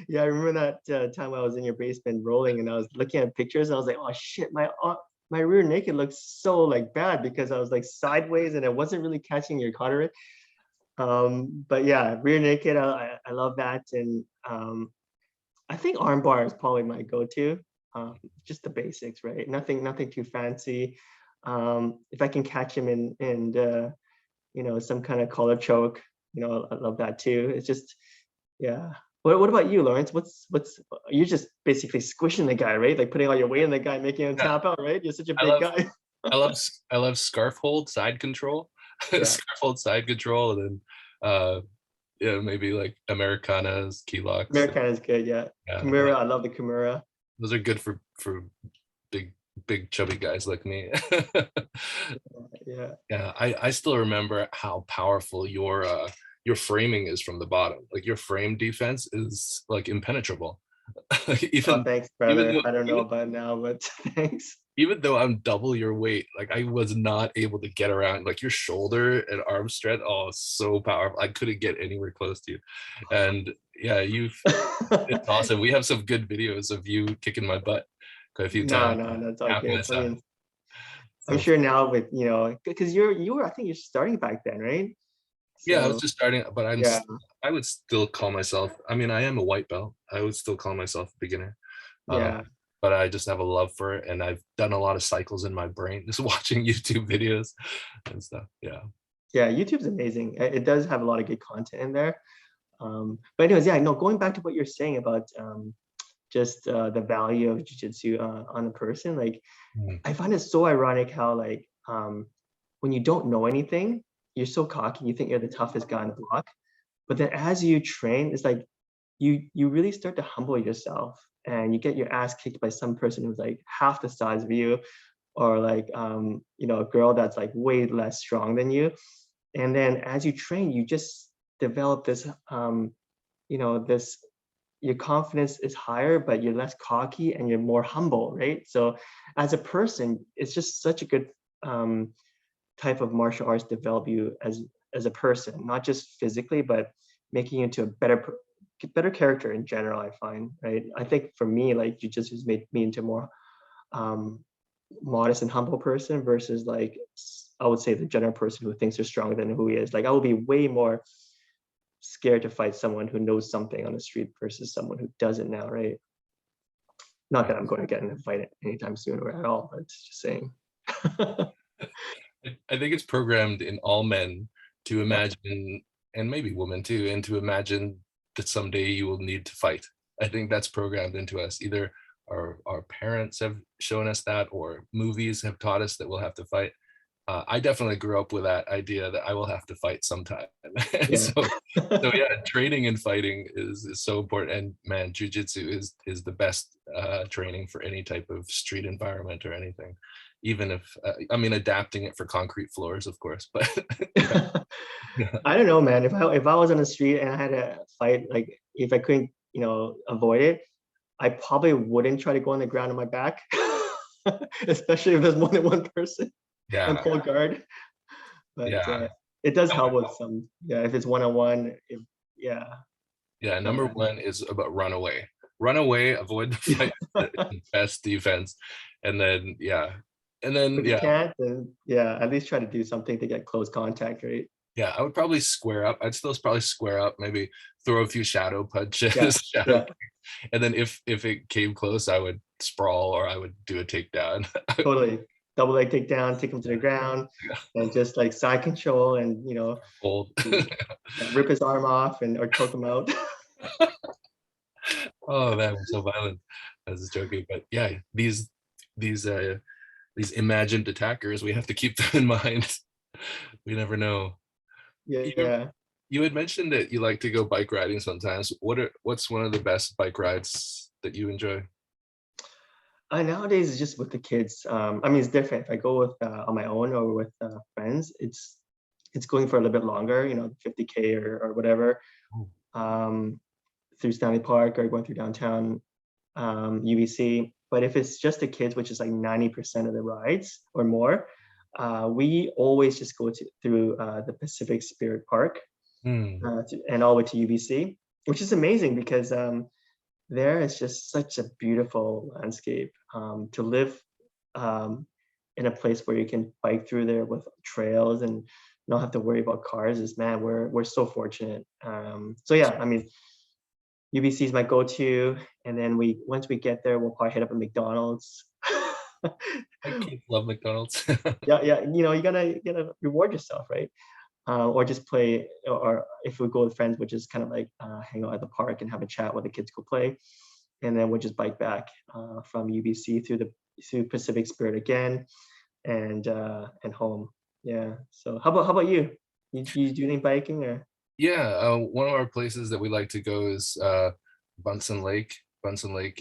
Yeah, I remember that time I was in your basement rolling, and I was looking at pictures, and I was like, oh shit, my rear naked looks so like bad because I was like sideways and I wasn't really catching your collar. But yeah, rear naked, I love that, and I think armbar is probably my go-to. Just the basics, right? Nothing too fancy. If I can catch him in some kind of collar choke, I love that too. It's just yeah. What about you, Lawrence? What's you're just basically squishing the guy, right? Like putting all your weight on the guy, making him yeah, tap out, right? You're such a I big love guy. I love scarf hold side control, Yeah, scarf hold side control, and then yeah, maybe like Americanas, key locks. Americana is good. Yeah, Yeah, Kimura, I love the Kimura. those are good for big big chubby guys like me. Yeah, Yeah, I still remember how powerful your framing is from the bottom. Like your frame defense is like impenetrable. oh, even thanks, even brother. though I don't know even about now, but thanks. even though I'm double your weight, like I was not able to get around like your shoulder and arm strength. Oh, so powerful. I couldn't get anywhere close to you. And yeah, it's awesome. We have some good videos of you kicking my butt quite a few No, times, no, that's all tapping good. us I out. mean, I'm So sure now with because you were I think you're starting back then, right? yeah, I was So just starting, but yeah, I would still call myself, I mean, I am a white belt. I would still call myself a beginner. Uh, yeah, but I just have a love for it, and I've done a lot of cycles in my brain just watching YouTube videos and stuff. Yeah. yeah. YouTube's amazing. It does have a lot of good content in there. But anyways, yeah, no. Going back to what you're saying about just the value of jujitsu on a person, like Mm. I find it so ironic how like when you don't know anything, you're so cocky, you think you're the toughest guy on the block. But then as you train, it's like you really start to humble yourself and you get your ass kicked by some person who's like half the size of you or like a girl that's like way less strong than you. And then as you train, you just develop this this your confidence is higher, but you're less cocky and you're more humble, right? So as a person, it's just such a good um, type of martial arts develop you as a person, not just physically, but making you into a better character in general. I find, right? I think for me, like jujitsu has made me into more um, modest and humble person versus like I would say the general person who thinks they're stronger than who he is. Like I would be way more scared to fight someone who knows something on the street versus someone who doesn't now, right? Not Yeah. that I'm going to get in a fight anytime soon or at all, but it's just saying. I think it's programmed in all men to imagine, and maybe women too, and to imagine that someday you will need to fight. I think that's programmed into us. Either our parents have shown us that, or movies have taught us that we'll have to fight. I definitely grew up with that idea that I will have to fight sometime. And Yeah. so yeah, training and fighting is so important. And man, jujitsu is the best training for any type of street environment or anything. Even if I mean, adapting it for concrete floors, of course. But yeah, yeah, I don't know, man. If I was on the street and I had a fight, like if I couldn't, avoid it, I probably wouldn't try to go on the ground on my back, especially if there's more than one person and yeah, pull guard. But yeah. it does Number help with some, yeah, if it's one on one, if yeah, yeah, but number one is about run away. Run away, avoid the fight. The best defense, and then yeah, and then if you yeah, can't, then yeah, at least try to do something to get close contact, right? yeah, I would probably square up. I'd still probably square up, maybe throw a few shadow Yeah, punches, shadow, yeah, and then if it came close, I would sprawl or I would do a takedown. totally. Double leg takedown, take him to the ground, Yeah, and just like side control and hold. rip his arm off and or choke him out. Oh man, we're so violent. I was just joking, but yeah, these uh these imagined attackers, we have to keep them in mind. We never know. You Yeah. You had mentioned that you like to go bike riding sometimes. What's one of the best bike rides that you enjoy? Nowadays, it's just with the kids. I mean, it's different. If I go with on my own or with friends, it's going for a little bit longer. 50K or whatever, Oh, um, through Stanley Park or going through downtown UBC. But if it's just the kids, which is like 90% of the rides or more, we always just go through the Pacific Spirit Park hmm. and all the way to UBC, which is amazing because there is just such a beautiful landscape to live um, in a place where you can bike through there with trails and not have to worry about cars. Is man, we're so fortunate. So yeah, I mean, UBC is my go-to, and then we once we get there, we'll probably hit up a McDonald's. My kids love McDonald's. Yeah, yeah, you gotta reward yourself, right? Or just play, or if we go with friends, we'll just kind of like hang out at the park and have a chat while the kids go play, and then we'll just bike back from UBC through Pacific Spirit again, and home. Yeah. So how about you? You do any biking or? Yeah, one of our places that we like to go is Bunsen Lake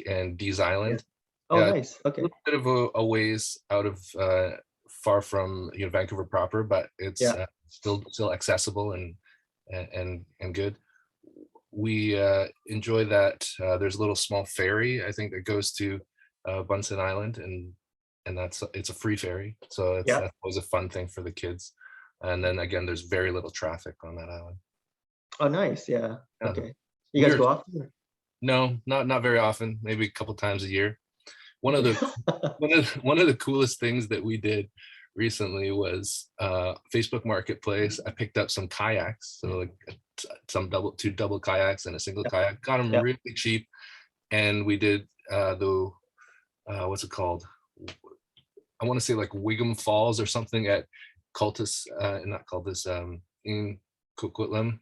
and Dees Yeah. Island. Oh, Yeah, nice. a Okay. little bit of a ways out of far from Vancouver proper, but it's Yeah. still accessible and good. We enjoy that. There's a little small ferry I think that goes to Bunsen Island, and it's a free ferry, so Yeah. that's always a fun thing for the kids. And then again, there's very little traffic on that island. Oh, nice. Yeah. Yeah. Okay. You We guys are go often? No, not very often, maybe a couple times a year. One of the one of the coolest things that we did recently was Facebook Marketplace. I picked up some kayaks, so like two double kayaks and a single Yeah. kayak. Got them Yeah. really cheap, and we did the what's it called? I want to say like Wiggum Falls or something at Cultus, not Cultus, in Coquitlam,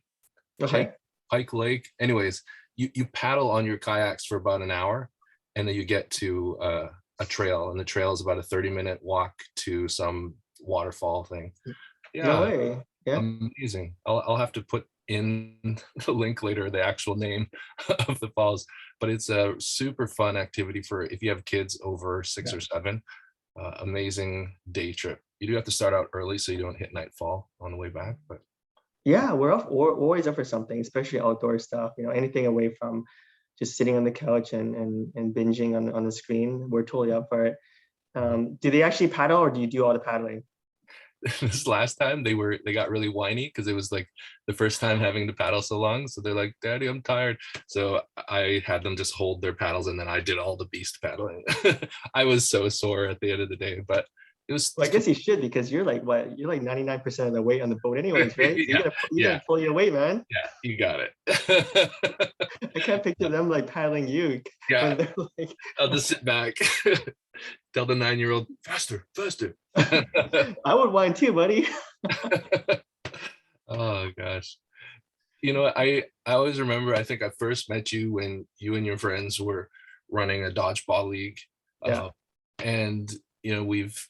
Pike Okay. Pike Lake. Anyways, you paddle on your kayaks for about an hour, and then you get to a trail, and the trail is about a 30-minute walk to some waterfall thing. No Yeah, way. Yeah. amazing. I'll have to put in the link later, the actual name of the falls, but it's a super fun activity for if you have kids over six Yeah. or seven. Amazing day trip. You do have to start out early so you don't hit nightfall on the way back, but Yeah, we're always up for something, especially outdoor stuff. Anything away from just sitting on the couch and binging on the screen. We're totally up for it. Do they actually paddle, or do you do all the paddling? this last time they got really whiny because it was like the first time having to paddle so long, so they're like, daddy, I'm tired. So I had them just hold their paddles, and then I did all the beast paddling. I was so sore at the end of the day, but it was Well, I guess you should because you're like what? You're like 99% of the weight on the boat, anyways, right? So you yeah, gotta you yeah, gotta pull your weight, man. yeah, you got it. I can't picture them like paddling you Yeah, when they're like, I'll just sit back. Tell the 9-year-old, faster, faster. I would whine too, buddy. Oh gosh. I always remember, I think I first met you when you and your friends were running a dodgeball league. Yeah. Uh, and we've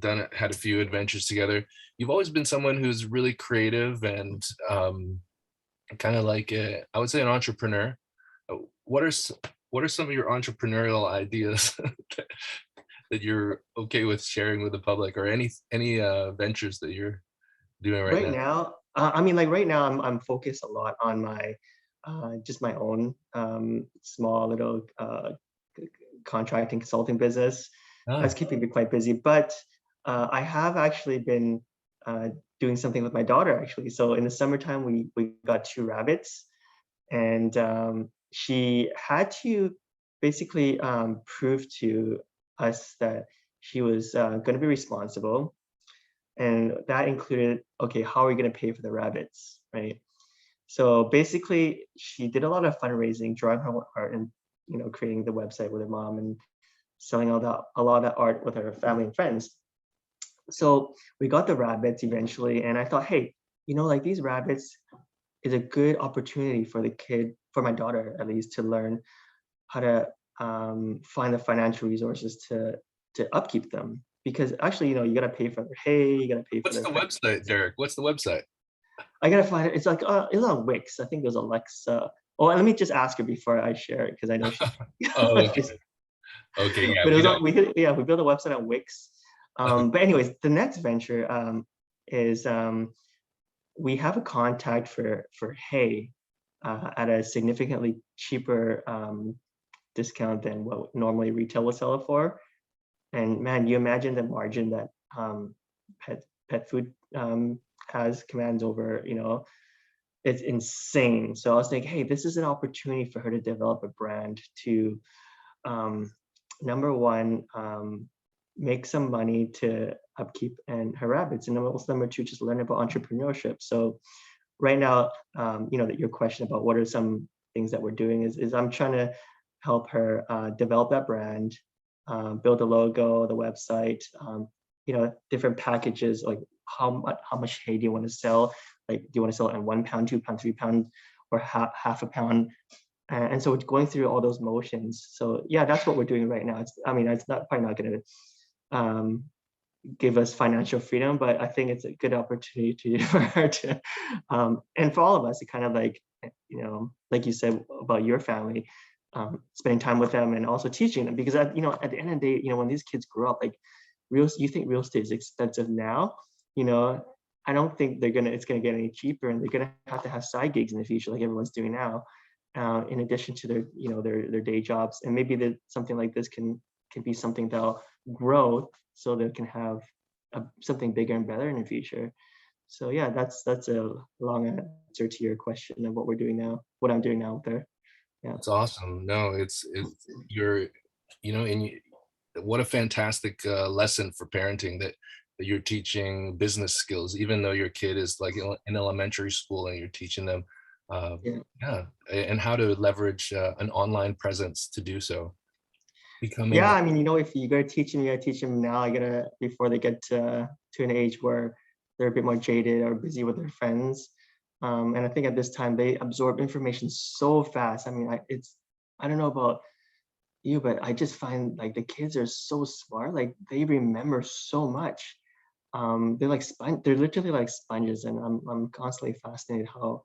had a few adventures together. You've always been someone who's really creative and kind of like I would say an entrepreneur. What are what are some of your entrepreneurial ideas that you're okay with sharing with the public, or any ventures that you're doing right Right now? now, I mean, like right now, I'm focused a lot on my just my own small little contracting consulting business. That's Ah, keeping me quite busy. But I have actually been uh, doing something with my daughter actually. So in the summertime, we got two rabbits, and she had to basically prove to us that she was going to be responsible, and that included, okay, how are we going to pay for the rabbits, right? So basically, she did a lot of fundraising, drawing her art, and creating the website with her mom, and selling a lot of that art with her family and friends. So we got the rabbits eventually, and I thought, hey, like these rabbits is a good opportunity for the kid, for my daughter at least, to learn how to find the financial resources to upkeep them. Because actually, you got to pay for their hay, you got to pay for what's their the website, fence. Derek? What's the website? I gotta find it. It's like it's on Wix. I think there's Alexa. Oh, let me just ask her before I share it because I know she. Oh, she's, okay. Okay, yeah, but it we was don't. on, we built a website on Wix. But anyways, the next venture is we have a contact for hay at a significantly cheaper discount than what normally retail will sell it for. And man, you imagine the margin that pet pet food has commands over, it's insane. So I was thinking, hey, this is an opportunity for her to develop a brand to um, number one, make some money to upkeep and her rabbits, and then also number two, just learn about entrepreneurship. So right now, that your question about what are some things that we're doing is I'm trying to help her develop that brand, build the logo, the website, different packages, like how much hay do you want to sell? Like, do you want to sell it in 1 pound, 2 pound, 3 pound, or half a pound? And so it's going through all those motions. So yeah, that's what we're doing right now. It's not probably not going to give us financial freedom, but I think it's a good opportunity for her to, and for all of us, to kind of like, like you said about your family, spending time with them and also teaching them, because at the end of the day, when these kids grow up, like you think real estate is expensive now, you know, I don't think it's gonna get any cheaper, and they're gonna have to have side gigs in the future, like everyone's doing now, in addition to their, their day jobs, and maybe that something like this can be something that'll grow so they can have something bigger and better in the future. So yeah, that's a long answer to your question of what we're doing now, what I'm doing now with her. Yeah. It's awesome. No, it's you're, and what a fantastic lesson for parenting that you're teaching business skills, even though your kid is like in elementary school and you're teaching them, uh, Yeah. yeah, and how to leverage an online presence to do so. Yeah, Becoming, I mean, if you gotta teach them, you gotta teach them now. You gotta before they get to an age where they're a bit more jaded or busy with their friends. And I think at this time they absorb information so fast. I mean, I don't know about you, but I just find like the kids are so smart. Like they remember so much. They're literally like sponges, and I'm constantly fascinated how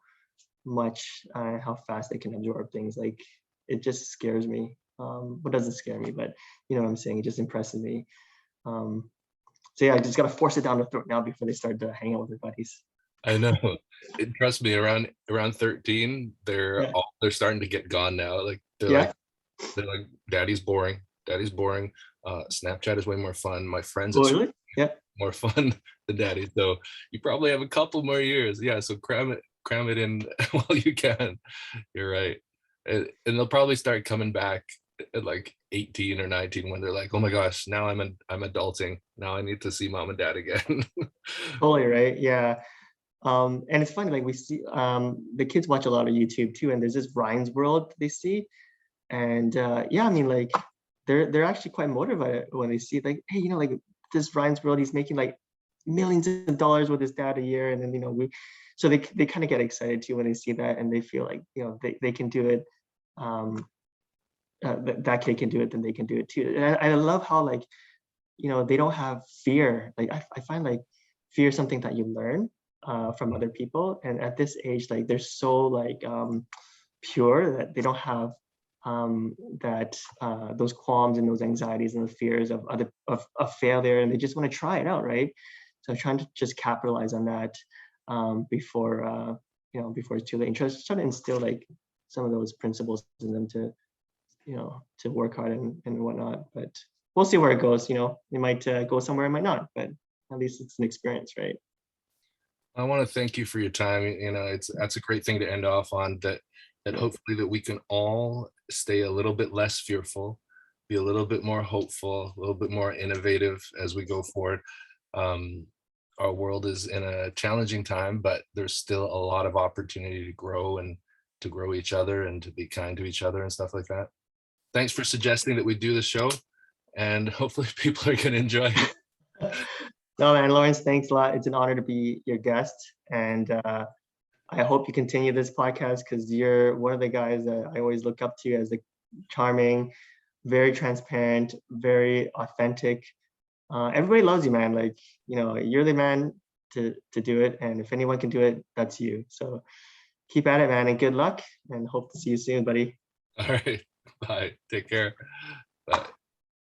fast they can absorb things. Like it just scares me. What doesn't scare me, but you know what I'm saying. It just impresses me. Um, so yeah, I just gotta force it down their throat now before they start to hang out with their buddies. I know, trust me, around 13, Yeah, they're starting to get gone now. Like yeah, they're like, daddy's boring, daddy's boring. Snapchat is way more fun. My friends at oh school really? Yeah. more fun than daddy. So you probably have a couple more years. Yeah, so cram it in while you can. You're right. And they'll probably start coming back at like 18 or 19 when they're like, oh my gosh, now I'm adulting. Now I need to see mom and dad again. Totally right. Yeah. And it's funny, like we see the kids watch a lot of YouTube too, and there's this Ryan's World they see. And yeah, I mean, like they're actually quite motivated when they see like, hey, like this Ryan's World, he's making like millions of dollars with his dad a year, and then so they kind of get excited too when they see that, and they feel like they can do it. Um, that kid can do it, then they can do it too. And I love how like they don't have fear. Like I find like fear is something that you learn from other people, and at this age, like they're so like pure that they don't have that those qualms and those anxieties and the fears of failure, and they just want to try it out, right? So I'm trying to just capitalize on that before it's too late, and try to instill like some of those principles in them to work hard and whatnot. But we'll see where it goes. It might go somewhere, it might not, but at least it's an experience, right? I want to thank you for your time. That's a great thing to end off on, that hopefully that we can all stay a little bit less fearful, be a little bit more hopeful, a little bit more innovative as we go forward. Um, our world is in a challenging time, but there's still a lot of opportunity to grow and to grow each other and to be kind to each other and stuff like that. Thanks for suggesting that we do the show, and hopefully people are going to enjoy it. No, man, Lawrence, thanks a lot. It's an honor to be your guest, and I hope you continue this podcast because you're one of the guys that I always look up to as the charming, very transparent, very authentic. Everybody loves you, man. Like, you're the man to do it. And if anyone can do it, that's you. So keep at it, man, and good luck. And hope to see you soon, buddy. All right. Bye. Take care. Bye.